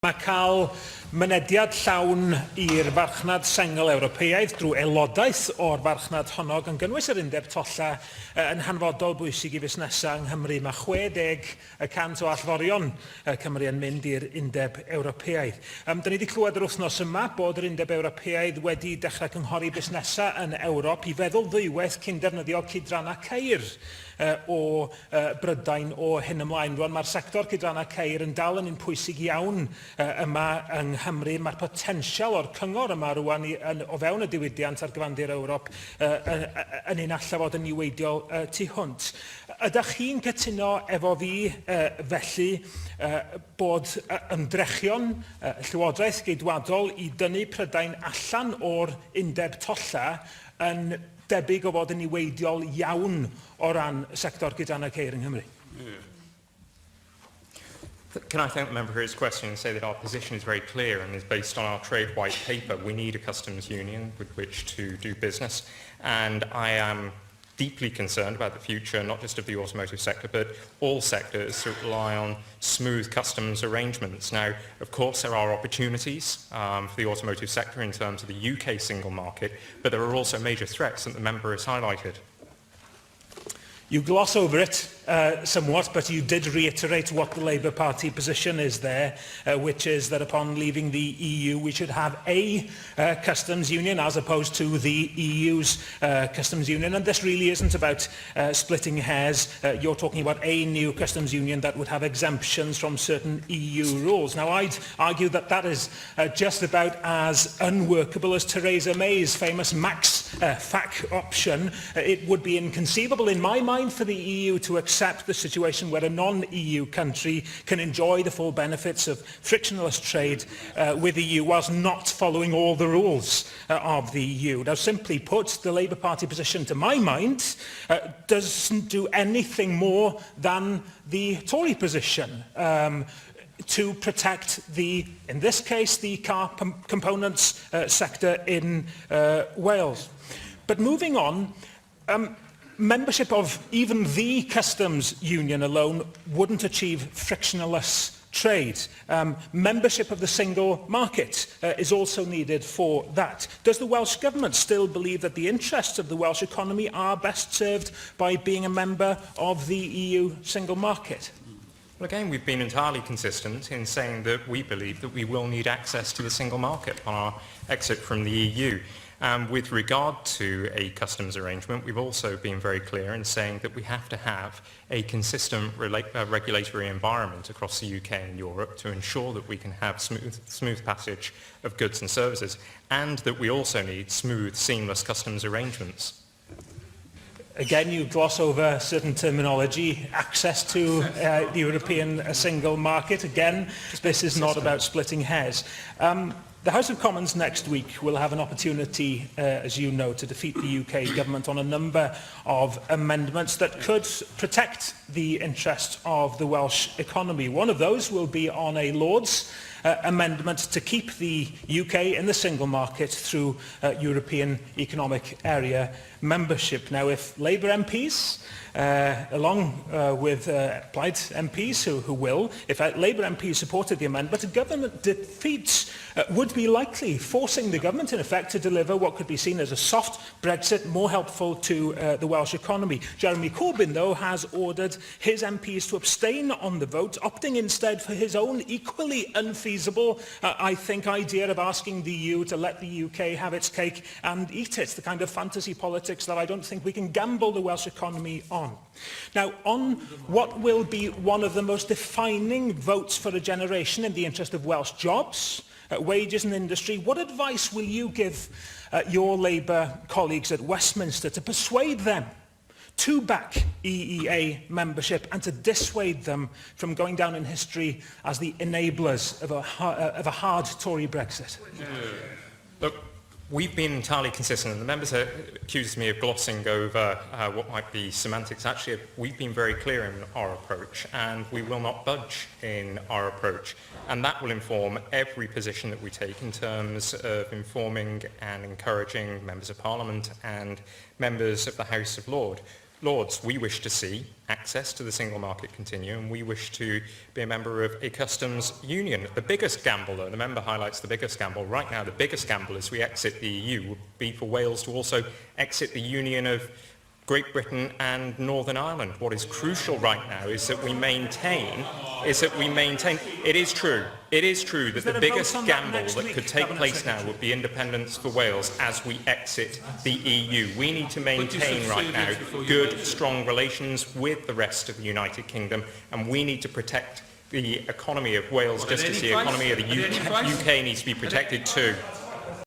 Mae cael mynediad llawn i'r farchnad sengl Ewropeaidd drwy aelodaeth o'r farchnad honno gan gynnwys yr undeb tolla yn hanfodol bwysig i fusnesau yng Nghymru. Mae 60% o allforion Cymru yn mynd i'r undeb Ewropeaidd. Dyn ni wedi clywed yr wythnos yma bod yr undeb Ewropeaidd wedi dechrau cynghori busnesau yn Ewrop i feddwl ddwywaith cyn defnyddio cydrannau ceir o Brydain o hyn ymlaen. Rwan mae'r sector cydrannau ceir yn dal yn un pwysig iawn yma yng Nghymru. Mae'r potensial o'r cyngor yma rwan o fewn y diwydiant ar gyfandir Ewrop yn un alla fod yn niweidiol tu hwnt. Ydych chi'n cytuno efo fi felly bod ymdrechion Llywodraeth Geidwadol i dynnu Prydain allan o'r undeb tolla yn debyg o fod yn niweidiol iawn o ran sector gydrannau ceir yng Nghymru? Can I thank the member for his question and say that our position is very clear and is based on our trade white paper. We need a customs union with which to do business, and I am deeply concerned about the future, not just of the automotive sector, but all sectors that rely on smooth customs arrangements. Now, of course, there are opportunities for the automotive sector in terms of the UK single market, but there are also major threats that the member has highlighted. You gloss over it somewhat, but you did reiterate what the Labour Party position is there, which is that upon leaving the EU, we should have a customs union as opposed to the EU's customs union. And this really isn't about splitting hairs. You're talking about a new customs union that would have exemptions from certain EU rules. Now, I'd argue that that is just about as unworkable as Theresa May's famous max FAC option. It would be inconceivable in my mind for the EU to accept the situation where a non-EU country can enjoy the full benefits of frictionless trade with the EU whilst not following all the rules of the EU. Now, simply put, the Labour Party position, to my mind, doesn't do anything more than the Tory position to protect in this case, the car components sector in Wales. But moving on, membership of even the customs union alone wouldn't achieve frictionless trade. Membership of the single market is also needed for that. Does the Welsh Government still believe that the interests of the Welsh economy are best served by being a member of the EU single market? Well, again, we've been entirely consistent in saying that we believe that we will need access to the single market on our exit from the EU. With regard to a customs arrangement, we've also been very clear in saying that we have to have a consistent regulatory environment across the UK and Europe to ensure that we can have smooth passage of goods and services, and that we also need smooth, seamless customs arrangements. Again, you gloss over certain terminology, access to the European single market. Again, this is not about splitting hairs. The House of Commons next week will have an opportunity, as you know, to defeat the UK government on a number of amendments that could protect the interests of the Welsh economy. One of those will be on a Lords amendment to keep the UK in the single market through European Economic Area membership. Now, if Labour MPs, along with Plaid MPs who will, if Labour MPs supported the amendment, a government defeat would be likely, forcing the government, in effect, to deliver what could be seen as a soft Brexit, more helpful to the Welsh economy. Jeremy Corbyn, though, has ordered his MPs to abstain on the vote, opting instead for his own equally unfeasible, I think, idea of asking the EU to let the UK have its cake and eat it, the kind of fantasy politics that I don't think we can gamble the Welsh economy on. Now, on what will be one of the most defining votes for a generation in the interest of Welsh jobs, wages and industry, what advice will you give your Labour colleagues at Westminster to persuade them to back EEA membership and to dissuade them from going down in history as the enablers of a hard Tory Brexit? Look, we've been entirely consistent, and the members accuse me of glossing over what might be semantics. Actually, we've been very clear in our approach, and we will not budge in our approach. And that will inform every position that we take in terms of informing and encouraging members of Parliament and members of the House of Lords Lords, we wish to see access to the single market continue, and we wish to be a member of a customs union. The biggest gamble, though, the member highlights the biggest gamble. Right now, the biggest gamble as we exit the EU would be for Wales to also exit the union of Great Britain and Northern Ireland. What is crucial right now is that we maintain, it is true that the biggest gamble that could take place now would be independence for Wales as we exit the EU. We need to maintain right now good, strong relations with the rest of the United Kingdom, and we need to protect the economy of Wales just as the economy of the UK needs to be protected too.